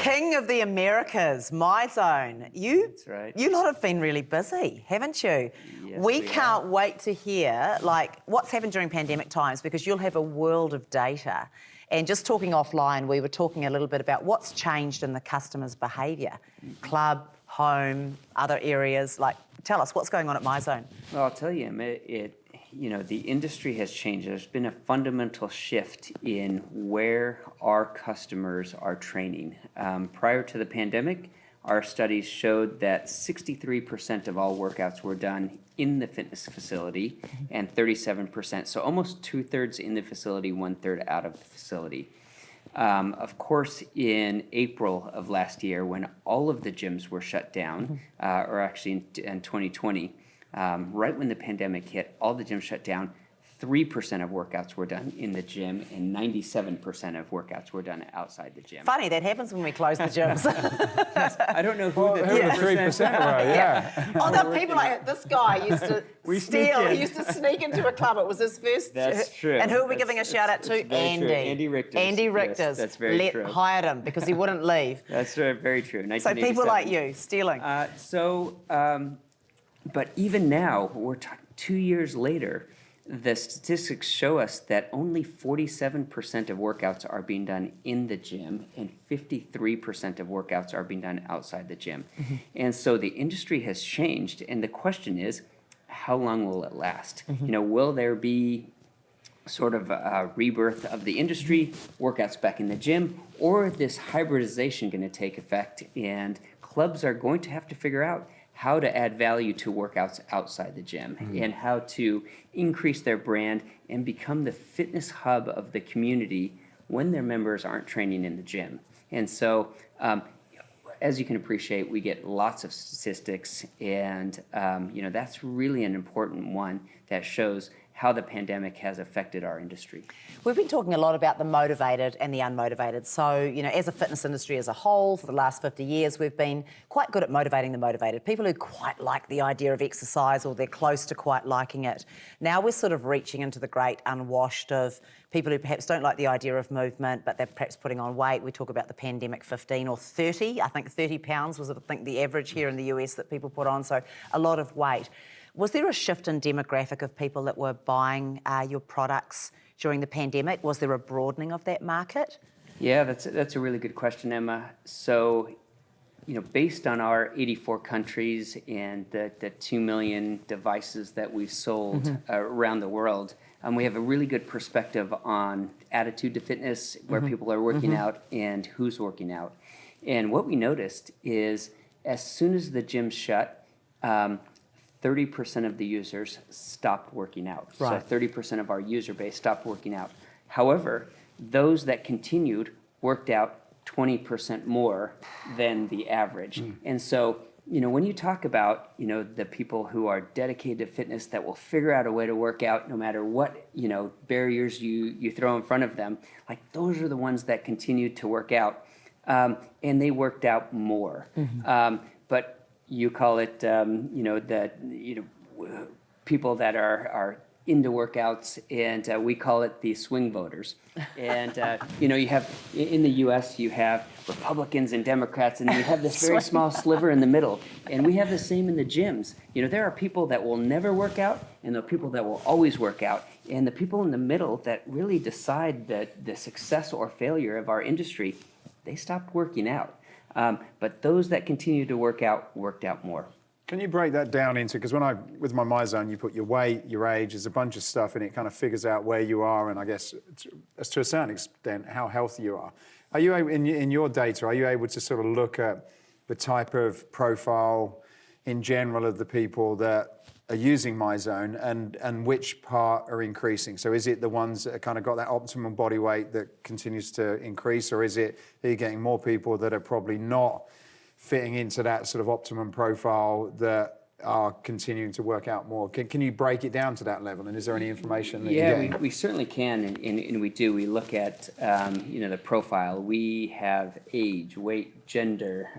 King of the Americas, Myzone. That's right. You lot have been really busy, haven't you? Yes, we we can't wait to hear what's happened during pandemic times, because you'll have a world of data. And just talking offline, we were talking a little bit about what's changed in the customer's behaviour. Club, home, other areas. Tell us what's going on at Myzone. Well, I'll tell you, the industry has changed. There's been a fundamental shift in where our customers are training. Prior to the pandemic, our studies showed that 63% of all workouts were done in the fitness facility and 37%, so almost 2/3 in the facility, 1/3 out of the facility. Of course, in April of last year, when all of the gyms were shut down, or actually in 2020, right when the pandemic hit, all the gyms shut down. 3% of workouts were done in the gym, and 97% of workouts were done outside the gym. Funny, that happens when we close the gyms. I don't know who the 3% were, yeah. Oh, the people this guy used to steal. He used to sneak into a club. It was his first. That's true. And who are we giving a shout out to? Andy. Andy Richters. Andy Richters. Yes, that's very true. Hired him because he wouldn't leave. That's very true. So people like you, stealing. But even now, we're 2 years later, the statistics show us that only 47% of workouts are being done in the gym and 53% of workouts are being done outside the gym. And so the industry has changed, and the question is, how long will it last? Will there be sort of a rebirth of the industry, workouts back in the gym, or this hybridization going to take effect, and clubs are going to have to figure out how to add value to workouts outside the gym and how to increase their brand and become the fitness hub of the community when their members aren't training in the gym. And so, as you can appreciate, we get lots of statistics, and that's really an important one that shows how the pandemic has affected our industry. We've been talking a lot about the motivated and the unmotivated. So, as a fitness industry as a whole, for the last 50 years, we've been quite good at motivating the motivated. People who quite like the idea of exercise, or they're close to quite liking it. Now we're sort of reaching into the great unwashed of people who perhaps don't like the idea of movement, but they're perhaps putting on weight. We talk about the pandemic 15 or 30. I think 30 pounds was, the average here in the US that people put on. So a lot of weight. Was there a shift in demographic of people that were buying your products during the pandemic? Was there a broadening of that market? Yeah, that's a really good question, Emma. So, based on our 84 countries and the 2 million devices that we've sold around the world, we have a really good perspective on attitude to fitness, where people are working out and who's working out. And what we noticed is, as soon as the gym shut, 30% of the users stopped working out. Right. So 30% of our user base stopped working out. However, those that continued worked out 20% more than the average. And so, when you talk about, the people who are dedicated to fitness that will figure out a way to work out no matter what, barriers you throw in front of them, those are the ones that continued to work out. And they worked out more. But you call it, people that are into workouts, and we call it the swing voters. And, you have, in the U.S., you have Republicans and Democrats, and you have this very small sliver in the middle. And we have the same in the gyms. There are people that will never work out, and there are people that will always work out. And the people in the middle that really decide the success or failure of our industry, they stopped working out. But those that continue to worked out more. Can you break that down into, because with my Myzone, you put your weight, your age, there's a bunch of stuff, and it kind of figures out where you are, and I guess to a certain extent how healthy you are. Are you able, in your data, are you able to sort of look at the type of profile in general of the people that are using Myzone, and which part are increasing? So is it the ones that kind of got that optimum body weight that continues to increase, or are you getting more people that are probably not fitting into that sort of optimum profile that are continuing to work out more. Can you break it down to that level? And is there any information that you're getting? Yeah, we certainly can, and we do. We look at the profile. We have age, weight, gender.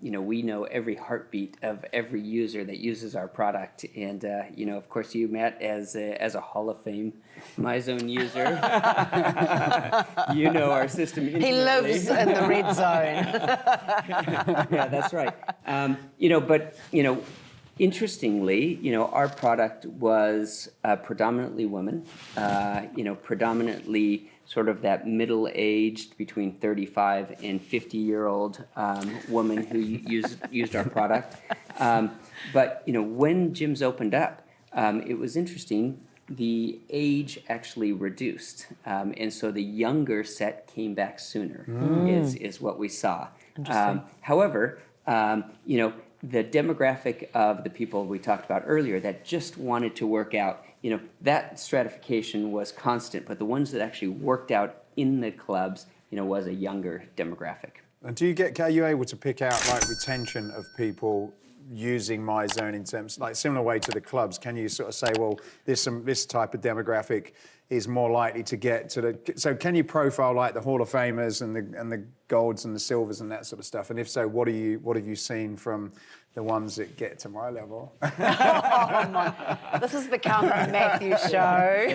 We know every heartbeat of every user that uses our product, and of course, you, Matt, as a Hall of Fame Myzone user, you know our system intimately. He lives in the red zone. Yeah, that's right. Interestingly, our product was predominantly women, predominantly sort of that middle-aged, between 35 and 50-year-old woman who used our product. But when gyms opened up, it was interesting. The age actually reduced, and so the younger set came back sooner. Is what we saw. However, the demographic of the people we talked about earlier that just wanted to work out, that stratification was constant, but the ones that actually worked out in the clubs, was a younger demographic. And are you able to pick out like retention of people using Myzone in terms, like similar way to the clubs? Can you sort of say, well, this type of demographic is more likely to get to the, so can you profile like the Hall of Famers and the golds and the silvers and that sort of stuff? And if so, what have you seen from the ones that get to my level? Oh my. This has become a Matthew show.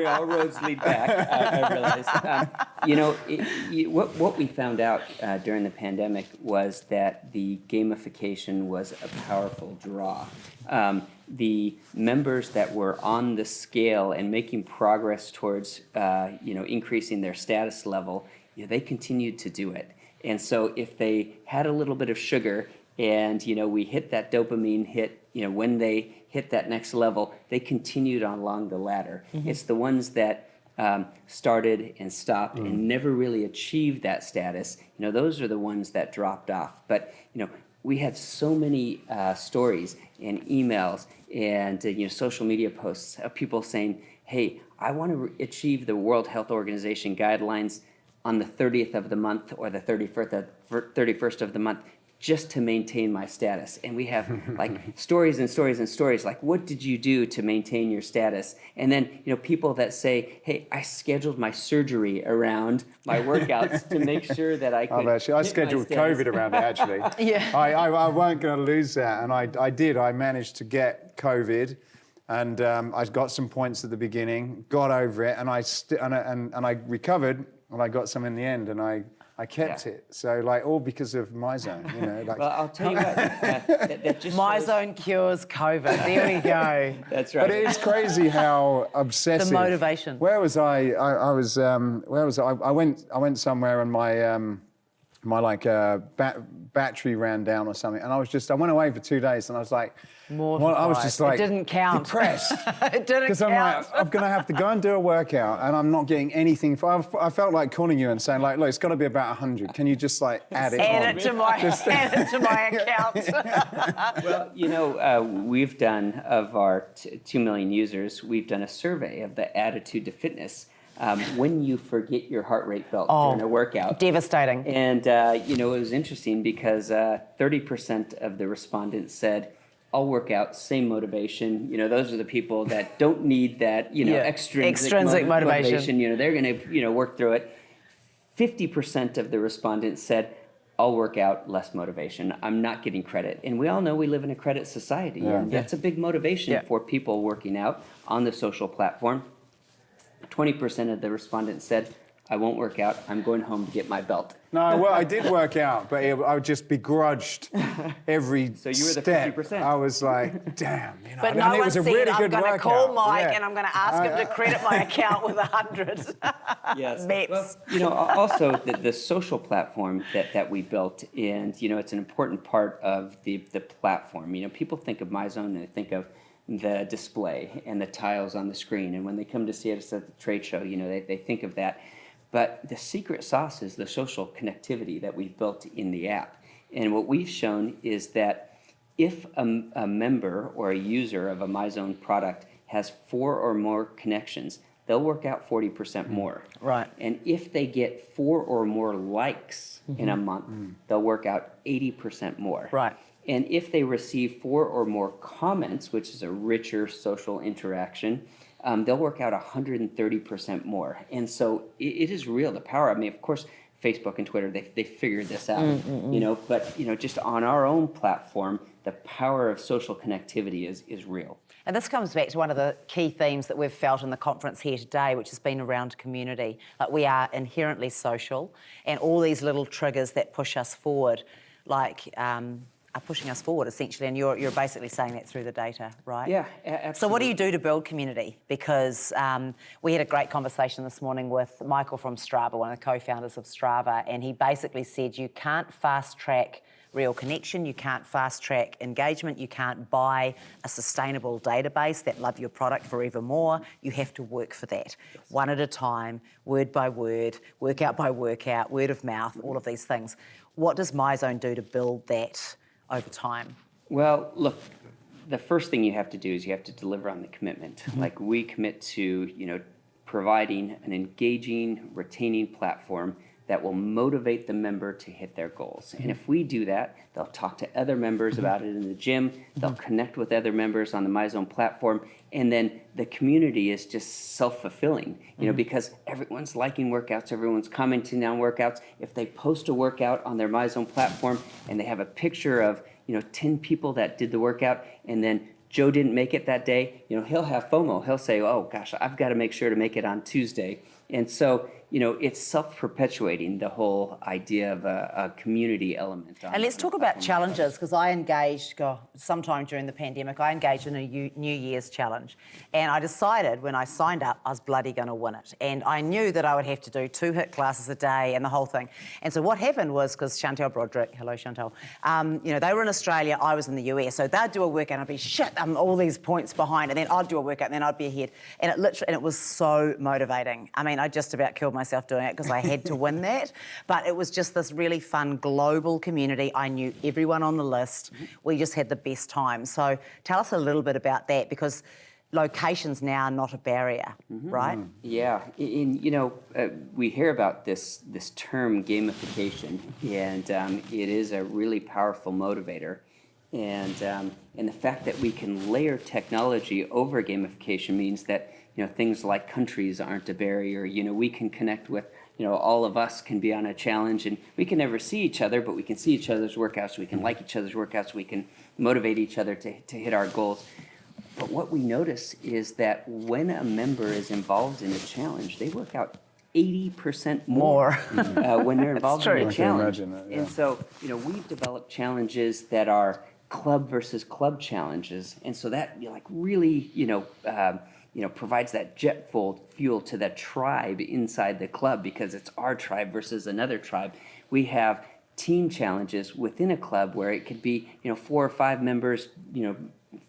All roads lead back, I realize. What we found out during the pandemic was that the gamification was a powerful draw. The members that were on the scale and making progress towards, increasing their status level, they continued to do it. And so if they had a little bit of sugar and, we hit that dopamine hit, when they hit that next level, they continued on along the ladder. Mm-hmm. It's the ones that started and stopped and never really achieved that status. Those are the ones that dropped off. But, we had so many stories and emails and social media posts of people saying, hey, I want to achieve the World Health Organization guidelines on the 30th of the month or the 31st of the month just to maintain my status. And we have like stories and stories and stories like, what did you do to maintain your status? And then, people that say, hey, I scheduled my surgery around my workouts to make sure that I could I scheduled COVID around it, actually. Yeah. I weren't going to lose that. And I did. I managed to get COVID. And I got some points at the beginning, got over it, and I recovered, and I got some in the end, and I kept it. So, like, all because of Myzone, Like, well, I'll tell you what. That just Myzone cures COVID. There we go. That's right. But it is crazy how obsessive. The motivation. Where was I? Where was I? I went somewhere, and my battery ran down or something, and I went away for 2 days, and I was like, I was just like, it didn't count. Depressed. It didn't count. Because I'm like, I'm going to have to go and do a workout, and I'm not getting anything. I felt like calling you and saying, like, look, it's got to be about 100. Can you just like add it on? Add it to my account. Well, we've done, of our 2 million users, we've done a survey of the attitude to fitness. When you forget your heart rate belt during a workout. Devastating. And, it was interesting because 30% of the respondents said, I'll work out, same motivation. Those are the people that don't need that, extrinsic motivation. They're going to, work through it. 50% of the respondents said, I'll work out, less motivation. I'm not getting credit. And we all know we live in a credit society. And that's a big motivation for people working out on the social platform. 20% of the respondents said, I won't work out. I'm going home to get my belt. No, well, I did work out, but I would just begrudged every So you were the step. 50%. I was like, damn. But and no it one was a said, really I'm good going to workout. call Mike Yeah. and I'm going to ask him to credit my account with 100. Yes. Meps. Well, also the social platform that we built, and it's an important part of the platform. People think of Myzone and they think of the display and the tiles on the screen, and when they come to see us at the trade show, they think of that. But the secret sauce is the social connectivity that we've built in the app. And what we've shown is that if a member or a user of a Myzone product has 4 or more connections, they'll work out 40% more. Right. And if they get 4 or more likes in a month, they'll work out 80% more. Right. And if they receive 4 or more comments, which is a richer social interaction, they'll work out 130% more. And so it is real, the power. I mean, of course, Facebook and Twitter, they figured this out, but just on our own platform, the power of social connectivity is real. And this comes back to one of the key themes that we've felt in the conference here today, which has been around community. Like, we are inherently social, and all these little triggers that push us forward, are pushing us forward, essentially. And you're basically saying that through the data, right? Yeah, absolutely. So what do you do to build community? Because we had a great conversation this morning with Michael from Strava, one of the co-founders of Strava, and he basically said you can't fast track real connection, you can't fast track engagement, you can't buy a sustainable database that love your product forevermore. You have to work for that, one at a time, word by word, workout by workout, word of mouth, all of these things. What does Myzone do to build that over time? Well, look, the first thing you have to do is you have to deliver on the commitment. Like, we commit to, providing an engaging, retaining platform that will motivate the member to hit their goals. And if we do that, they'll talk to other members about it in the gym, they'll connect with other members on the Myzone platform, and then the community is just self-fulfilling, because everyone's liking workouts, everyone's commenting on workouts. If they post a workout on their Myzone platform and they have a picture of, 10 people that did the workout, and then Joe didn't make it that day, he'll have FOMO. He'll say, oh gosh, I've got to make sure to make it on Tuesday. And so, it's self-perpetuating, the whole idea of a community element. And let's talk about challenges, because I engaged, sometime during the pandemic, I engaged in a New Year's challenge. And I decided when I signed up, I was bloody going to win it. And I knew that I would have to do 2 HIIT classes a day and the whole thing. And so what happened was, because Chantel Broderick, hello Chantel, they were in Australia, I was in the US. So they'd do a workout and I'd be, shit, I'm all these points behind. And then I'd do a workout and then I'd be ahead. And it was so motivating. I mean, I just about killed myself doing it because I had to win that. But it was just this really fun global community. I knew everyone on the list. We just had the best time. So tell us a little bit about that, because location's now not a barrier, right? Yeah, we hear about this term gamification, and it is a really powerful motivator. And the fact that we can layer technology over gamification means that things like countries aren't a barrier. We can connect with, all of us can be on a challenge, and we can never see each other, but we can see each other's workouts, we can like each other's workouts, we can motivate each other to hit our goals. But what we notice is that when a member is involved in a challenge, they work out 80% more when they're involved in a challenge. I can imagine that, yeah. And so, we've developed challenges that are club versus club challenges, and so that really provides that jet fuel to the tribe inside the club, because it's our tribe versus another tribe. We have team challenges within a club where it could be 4 or 5 members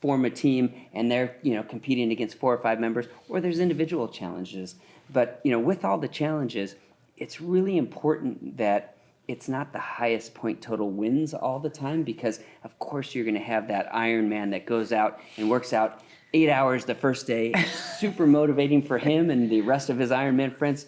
form a team and they're competing against 4 or 5 members, or there's individual challenges. But with all the challenges, it's really important that it's not the highest point total wins all the time, because of course you're going to have that Iron Man that goes out and works out 8 hours the first day. It's super motivating for him and the rest of his Ironman friends.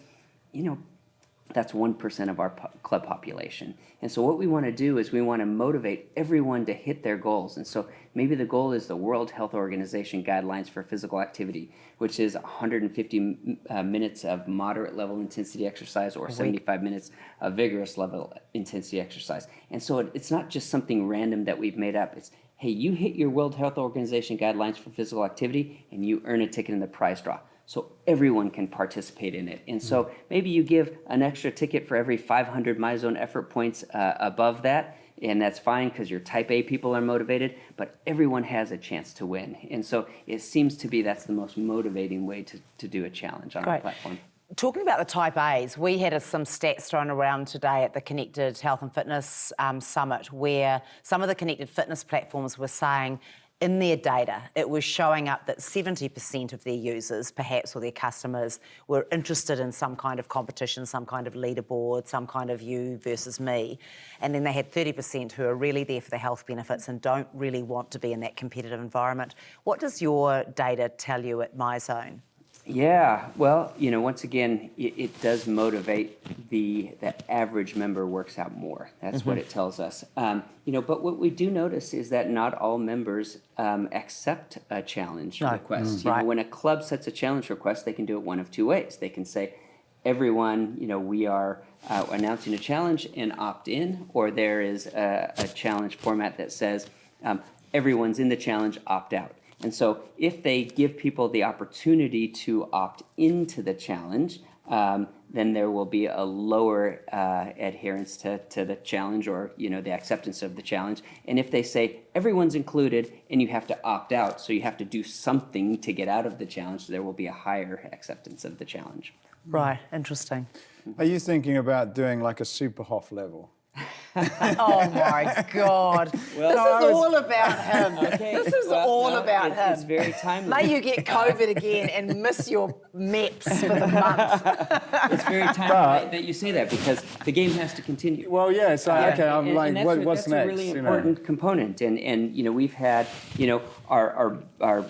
That's 1% of our club population. And so what we want to do is we want to motivate everyone to hit their goals. And so maybe the goal is the World Health Organization guidelines for physical activity, which is 150 minutes of moderate level intensity exercise or 75 minutes of vigorous level intensity exercise. And so it's not just something random that we've made up. It's, hey, you hit your World Health Organization guidelines for physical activity and you earn a ticket in the prize draw. So everyone can participate in it. And so maybe you give an extra ticket for every 500 Myzone effort points above that, and that's fine because your type A people are motivated, but everyone has a chance to win. And so it seems to be that's the most motivating way to do a challenge on our platform. Talking about the type A's, we had some stats thrown around today at the Connected Health and Fitness Summit, where some of the connected fitness platforms were saying in their data, it was showing up that 70% of their users, perhaps, or their customers, were interested in some kind of competition, some kind of leaderboard, some kind of you versus me. And then they had 30% who are really there for the health benefits and don't really want to be in that competitive environment. What does your data tell you at Myzone? Yeah, well, once again, it does motivate the average member works out more. That's what it tells us. But what we do notice is that not all members accept a challenge request. Right. When a club sets a challenge request, they can do it one of two ways. They can say, everyone, we are announcing a challenge and opt in, or there is a challenge format that says everyone's in the challenge, opt out. And so if they give people the opportunity to opt into the challenge, then there will be a lower adherence to the challenge, or the acceptance of the challenge. And if they say everyone's included and you have to opt out, so you have to do something to get out of the challenge, there will be a higher acceptance of the challenge. Right, interesting. Are you thinking about doing like a Superhoff level? Oh my God. Well, this is all about him. Okay, This is all about him. It's very timely. May you get COVID again and miss your MEPS for the month. It's very timely that you say that, because the game has to continue. Well, yeah, it's like, okay, I'm like, what's that's next? a really important component, and we've had our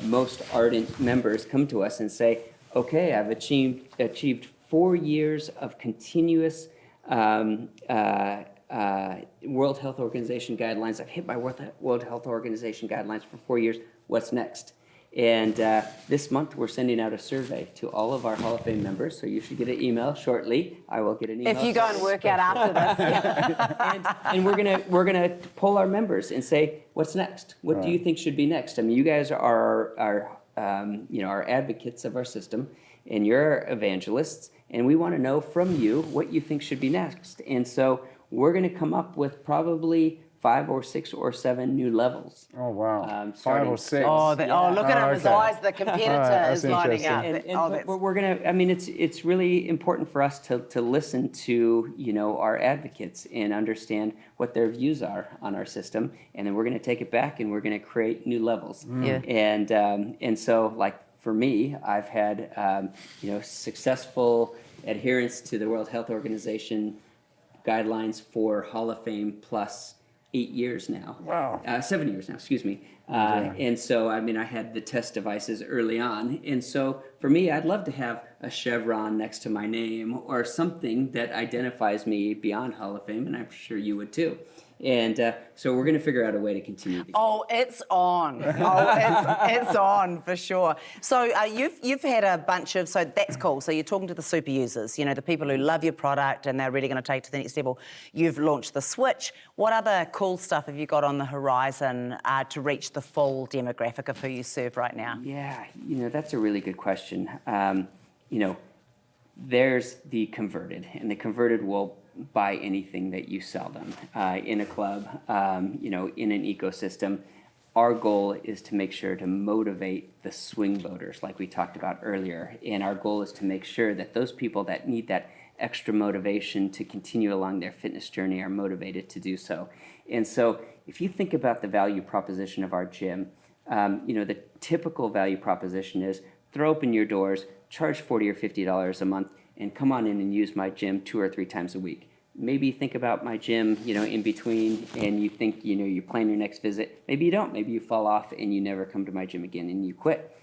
most ardent members come to us and say, okay, I've achieved 4 years of continuous World Health Organization guidelines. I've hit my World Health Organization guidelines for 4 years. What's next? And this month we're sending out a survey to all of our Hall of Fame members. So you should get an email shortly. I will get an email. If you go and work out after this. and we're gonna poll our members and say, what's next? What do you think should be next? I mean, you guys are our advocates of our system, and you're evangelists, and we want to know from you what you think should be next. And so we're going to come up with probably 5 or 6 or 7 new levels. Oh, wow. 5 starting- or 6. Oh, look at him, his okay. eyes, the competitor that's is lining up. interesting. But we're gonna. I mean, it's really important for us to listen to our advocates and understand what their views are on our system, and then we're going to take it back and we're going to create new levels. Yeah. And so, like for me, I've had successful adherence to the World Health Organization guidelines for Hall of Fame plus 8 years now. Wow. 7 years now, excuse me. And so, I mean, I had the test devices early on. And so for me, I'd love to have a chevron next to my name or something that identifies me beyond Hall of Fame, and I'm sure you would too. And so we're going to figure out a way to continue. Oh, it's on. It's on for sure. So you've had a bunch of, so that's cool. So you're talking to the super users, the people who love your product and they're really going to take it to the next level. You've launched the Switch. What other cool stuff have you got on the horizon to reach the full demographic of who you serve right now? Yeah, that's a really good question. There's the converted, and the converted will buy anything that you sell them in a club, in an ecosystem. Our goal is to make sure to motivate the swing voters, like we talked about earlier. And our goal is to make sure that those people that need that extra motivation to continue along their fitness journey are motivated to do so. And so if you think about the value proposition of our gym, the typical value proposition is throw open your doors, charge $40 or $50 a month, and come on in and use my gym 2 or 3 times a week. Maybe think about my gym, in between, and you think, you plan your next visit. Maybe you don't. Maybe you fall off and you never come to my gym again and you quit.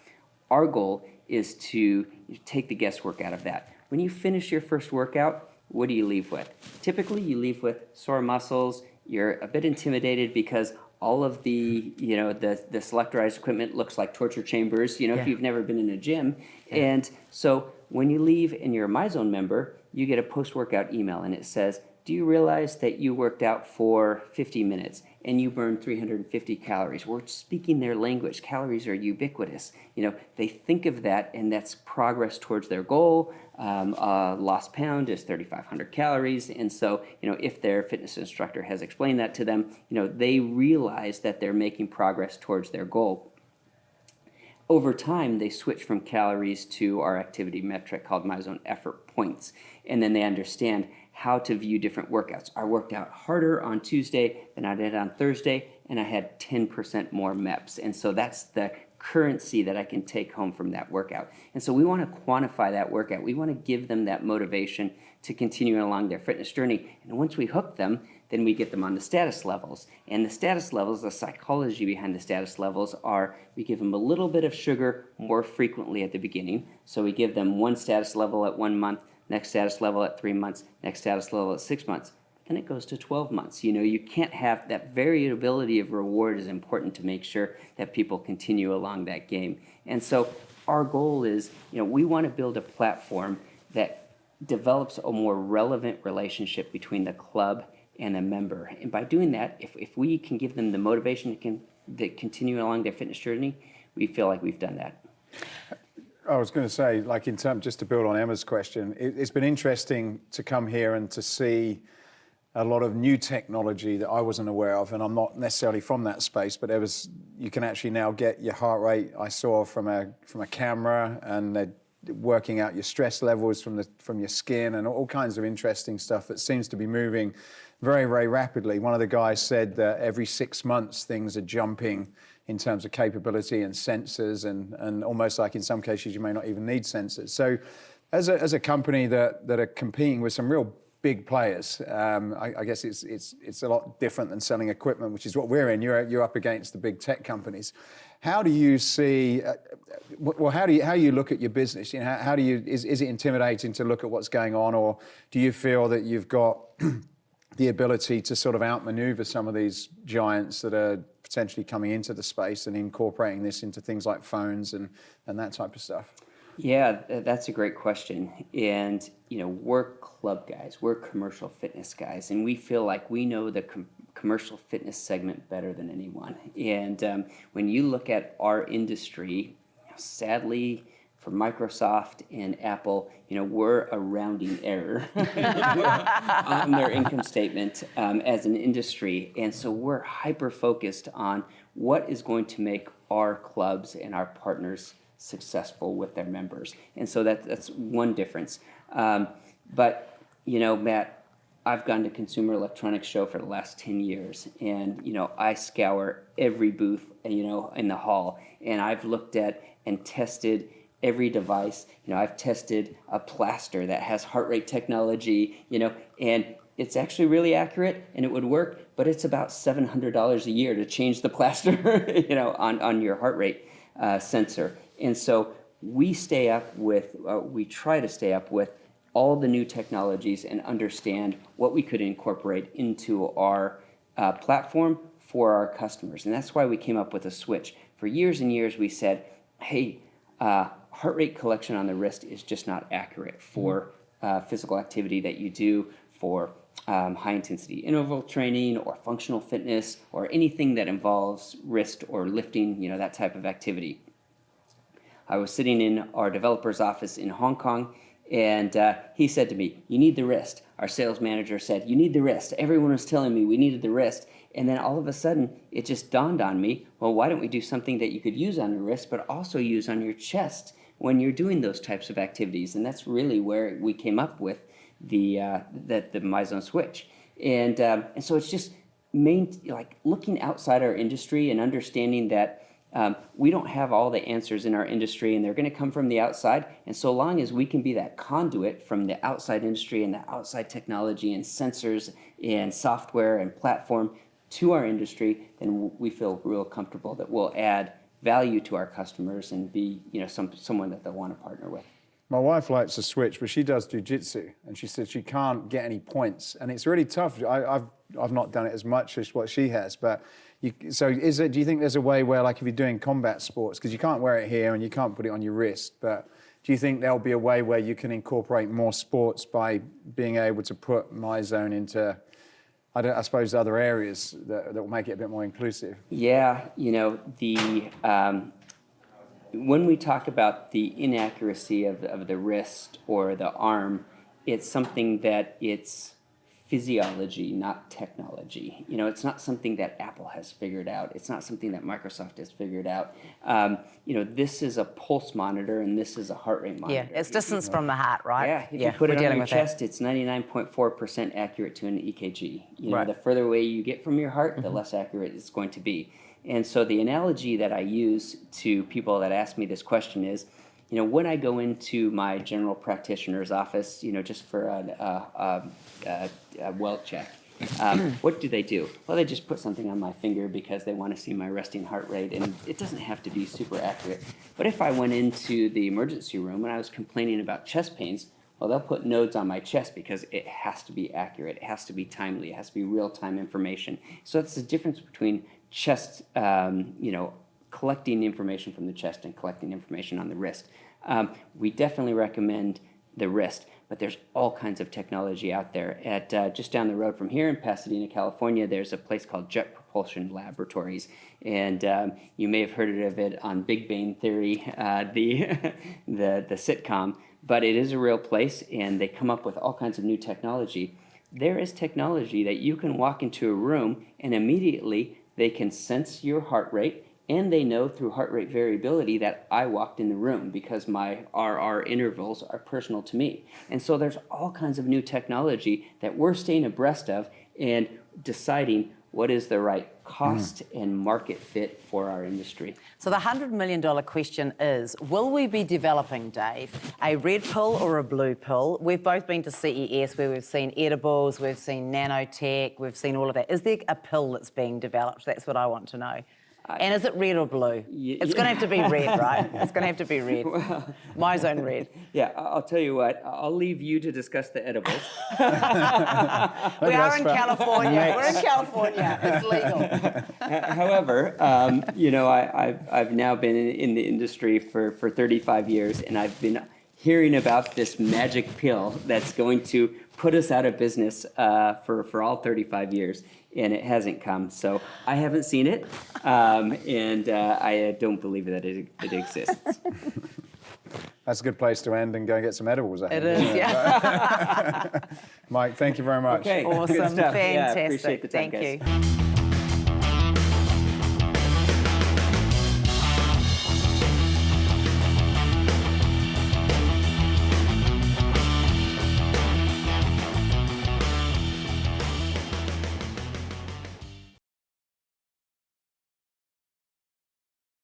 Our goal is to take the guesswork out of that. When you finish your first workout, what do you leave with? Typically, you leave with sore muscles. You're a bit intimidated because all of the selectorized equipment looks like torture chambers, if you've never been in a gym. Yeah. And so when you leave and you're a Myzone member, you get a post-workout email and it says, do you realize that you worked out for 50 minutes and you burned 350 calories? We're speaking their language. Calories are ubiquitous. They think of that, and that's progress towards their goal. Lost pound is 3,500 calories. And so, if their fitness instructor has explained that to them, they realize that they're making progress towards their goal. Over time, they switch from calories to our activity metric called Myzone effort points. And then they understand how to view different workouts. I worked out harder on Tuesday than I did on Thursday, and I had 10% more MEPs. And so that's the currency that I can take home from that workout. And so we want to quantify that workout. We want to give them that motivation to continue along their fitness journey. And once we hook them, then we get them on the status levels. And the status levels, the psychology behind the status levels are we give them a little bit of sugar more frequently at the beginning. So we give them one status level at 1 month, next status level at 3 months, next status level at 6 months. Then it goes to 12 months. You can't have that variability of reward is important to make sure that people continue along that game. And so our goal is, we want to build a platform that develops a more relevant relationship between the club and a member. And by doing that, if we can give them the motivation to continue along their fitness journey, we feel like we've done that. I was going to say, like in terms, just to build on Emma's question, it's been interesting to come here and to see a lot of new technology that I wasn't aware of, and I'm not necessarily from that space, but you can actually now get your heart rate, I saw, from a camera, and they're working out your stress levels from your skin, and all kinds of interesting stuff that seems to be moving very, very rapidly. One of the guys said that every 6 months things are jumping in terms of capability and sensors, and almost like in some cases you may not even need sensors. So as a company that are competing with some real big players, I guess it's a lot different than selling equipment, which is what we're in. You're up against the big tech companies. How do you see? How do you look at your business? How do you? Is it intimidating to look at what's going on, or do you feel that you've got the ability to sort of outmaneuver some of these giants that are potentially coming into the space and incorporating this into things like phones and that type of stuff? Yeah, that's a great question. And, we're club guys, we're commercial fitness guys, and we feel like we know the commercial fitness segment better than anyone. And when you look at our industry, sadly, for Microsoft and Apple, we're a rounding error on their income statement as an industry. And so we're hyper-focused on what is going to make our clubs and our partners successful with their members. And so that's one difference. But, Matt, I've gone to Consumer Electronics Show for the last 10 years, and, I scour every booth, in the hall, and I've looked at and tested every device. I've tested a plaster that has heart rate technology, and it's actually really accurate and it would work, but it's about $700 a year to change the plaster, on your heart rate sensor. And so we try to stay up with all the new technologies and understand what we could incorporate into our platform for our customers. And that's why we came up with a switch. For years and years, we said, hey, heart rate collection on the wrist is just not accurate for physical activity that you do, for high-intensity interval training or functional fitness or anything that involves wrist or lifting, that type of activity. I was sitting in our developer's office in Hong Kong, and he said to me, you need the wrist. Our sales manager said, you need the wrist. Everyone was telling me we needed the wrist. And then all of a sudden, it just dawned on me, well, why don't we do something that you could use on your wrist, but also use on your chest when you're doing those types of activities? And that's really where we came up with the Myzone switch. And so it's just looking outside our industry and understanding that we don't have all the answers in our industry, and they're going to come from the outside. And so long as we can be that conduit from the outside industry and the outside technology and sensors and software and platform to our industry, then we feel real comfortable that we'll add value to our customers and be, someone that they'll want to partner with. My wife likes to switch, but she does jiu-jitsu, and she said she can't get any points, and it's really tough. I've not done it as much as what she has, but do you think there's a way where, like, if you're doing combat sports, because you can't wear it here and you can't put it on your wrist, but do you think there'll be a way where you can incorporate more sports by being able to put Myzone into, I suppose, other areas that will make it a bit more inclusive? Yeah, when we talk about the inaccuracy of the wrist or the arm, it's something that it's physiology, not technology. It's not something that Apple has figured out. It's not something that Microsoft has figured out. This is a pulse monitor and this is a heart rate monitor. Yeah, it's distance from the heart, right? Yeah, if you put it on your chest, it's 99.4% accurate to an EKG. Right. The further away you get from your heart, the less accurate it's going to be. And so the analogy that I use to people that ask me this question is, when I go into my general practitioner's office, just for a well check, What do they do? Well, they just put something on my finger because they want to see my resting heart rate, and it doesn't have to be super accurate. But if I went into the emergency room and I was complaining about chest pains, well, they'll put nodes on my chest because it has to be accurate, it has to be timely, it has to be real-time information. So that's the difference between chest, collecting information from the chest and collecting information on the wrist. We definitely recommend the wrist, but there's all kinds of technology out there. At just down the road from here in Pasadena, California, there's a place called Jet Propulsion Laboratories, and you may have heard of it on Big Bang Theory, the sitcom, but it is a real place, and they come up with all kinds of new technology. There is technology that you can walk into a room and immediately they can sense your heart rate, and they know through heart rate variability that I walked in the room because my RR intervals are personal to me. And so there's all kinds of new technology that we're staying abreast of and deciding what is the right cost and market fit for our industry. So the $100 million question is, will we be developing, Dave, a red pill or a blue pill? We've both been to CES where we've seen edibles, we've seen nanotech, we've seen all of that. Is there a pill that's being developed? That's what I want to know. And is it red or blue? It's going to have to be red, right? It's going to have to be red. Myzone red. Yeah, I'll tell you what, I'll leave you to discuss the edibles. We are in California. We're in California. It's legal. However, I've now been in the industry for 35 years, and I've been hearing about this magic pill that's going to put us out of business for all 35 years, and it hasn't come. So I haven't seen it, and I don't believe that it exists. That's a good place to end and go get some edibles. I think, It is, isn't it? yeah. Mike, thank you very much. Okay, Awesome. good stuff. Fantastic. Yeah, appreciate the time, Thank guys. you.